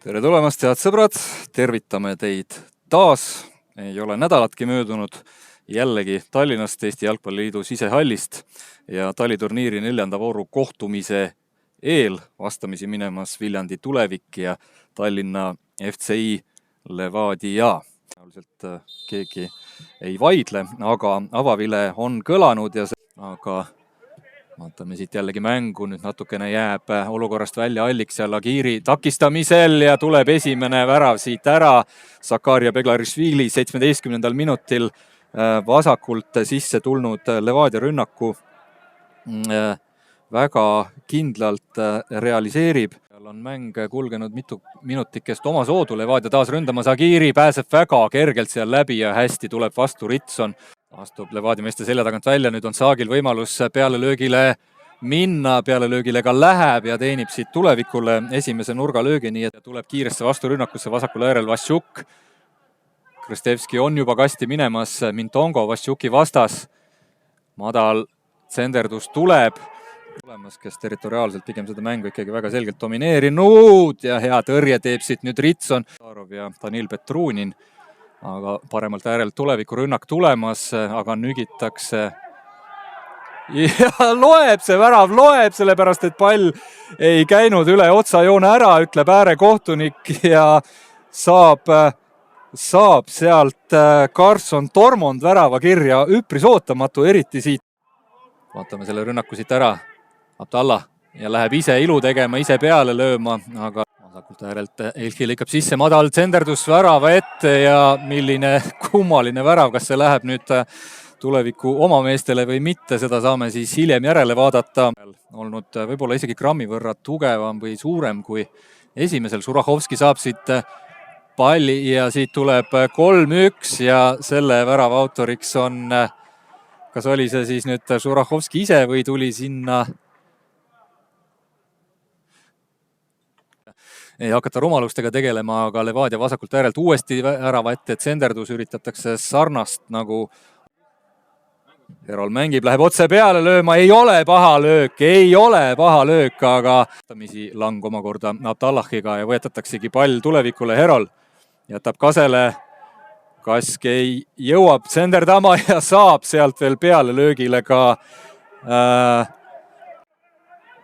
Tere tulemast, head sõbrad, tervitame teid taas, ei ole nädalatki möödunud, jällegi Tallinnast, Eesti Jalgpalliliidu sisehallist ja taliturniiri 4. vooru kohtumise eel vastamisi minemas Viljandi Tulevik ja Tallinna FCI Levadia. Keegi ei vaidle, aga avavile on kõlanud ja aga vaatame siit jällegi mängu, nüüd natukene jääb olukorrast välja Alliks ja Lagiri takistamisel ja tuleb esimene värav siit ära. Zakaria Beglarišvili 17. minutil vasakult sisse tulnud Levadia rünnaku väga kindlalt realiseerib. On mäng kulgenud mitu minutikest oma soodu, Levadia taas ründama, Zagiri pääseb väga kergelt seal läbi ja hästi tuleb vastu Ritson. Astub Levadia meeste selja tagant välja, nüüd on Saagil võimalus pealelöögile minna, pealelöögile ka läheb ja teenib siit Tulevikule esimese nurgalöögi, nii et tuleb kiiresse vasturünnakusse vasakule äärel Vassiuk. Kristevski on juba kasti minemas, Mintongo Vassiuki vastas. Madal tsenderdus tuleb, kes territoriaalselt pigem seda mängu ikkagi väga selgelt domineerinud ja hea tõrje teeb siit nüüd Ritson. Tarov ja Danil Petrunin, aga paremalt äärelt Tuleviku rünnak tulemas, aga nügitakse. Ja loeb see värav, sellepärast et pall ei käinud üle otsajoone ära, ütleb äärekohtunik ja saab sealt Carson Tormond värava kirja üpris ootamatu, eriti siit. Vaatame selle rünnaku siit ära. Abdallah ja läheb ise ilu tegema, ise peale lööma, aga vasakult äärelt Elki lõikab sisse, madal tsenderdus värava ette ja milline kummaline värav, kas see läheb nüüd Tuleviku oma meestele või mitte, seda saame siis hiljem järele vaadata. Olnud võib-olla isegi grammi võrra tugevam või suurem kui esimesel. Šurahovski saab siit palli ja siit tuleb 3-1 ja selle värava autoriks on, kas oli see siis nüüd Šurahovski ise või tuli sinna ei hakata rumalustega tegelema, aga Levadia vasakult äärelt uuesti värava ette, tsenderdus üritatakse sarnast nagu Herol mängib, läheb otse peale lööma, ei ole paha löök, aga lang omakorda Abdallahiga ja võetataksegi pall Tulevikule. Herol jätab Kasele, Kask ei jõuab tsenderdama ja saab sealt veel peale löögile ka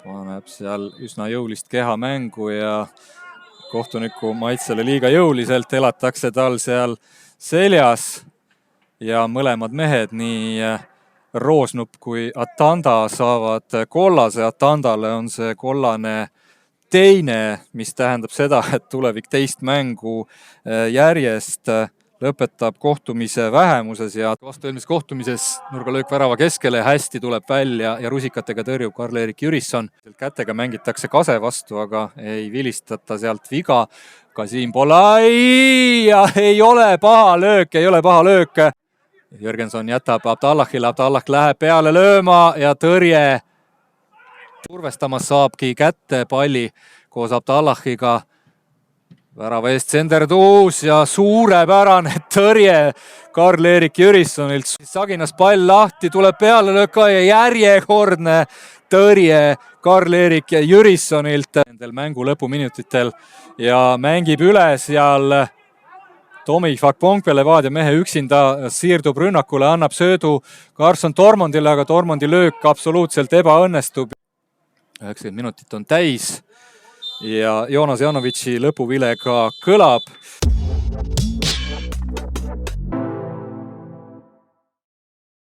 paneb seal üsna jõulist kehamängu ja kohtuniku maitsele liiga jõuliselt elatakse tal seal seljas ja mõlemad mehed, nii Roosnup kui Atanda saavad kollase. Atandale on see kollane teine, mis tähendab seda, et Tulevik teist mängu järjest lõpetab kohtumise vähemuses ja vastu eelmises kohtumises nurgalöök värava keskele, hästi tuleb välja ja rusikatega tõrjub Karl-Erik Jürisson. Kätega mängitakse Kase vastu, aga ei vilistata sealt viga. Kasim Polai ja ei ole paha löök. Jürgenson jätab Abdallahile, Abdallah läheb peale lööma ja tõrje. Turvestamas saabki kätte palli koos Abdallahiga. Värava eest tsenderdus ja suurepärane tõrje Karl-Erik Jürissonilt. Saginas pall lahti, tuleb peale lööka ja järjekordne tõrje Karl-Erik Jürissonilt nendel mängu lõpuminutitel ja mängib üle seal Tomi Fakponkve, Levadia mehe üksinda siirdub rünnakule, annab söödu Carson Tormondile, aga Tormondi löök absoluutselt ebaõnnestub. 90 minutit on täis ja Joonas Janovitši lõpuvilega kõlab.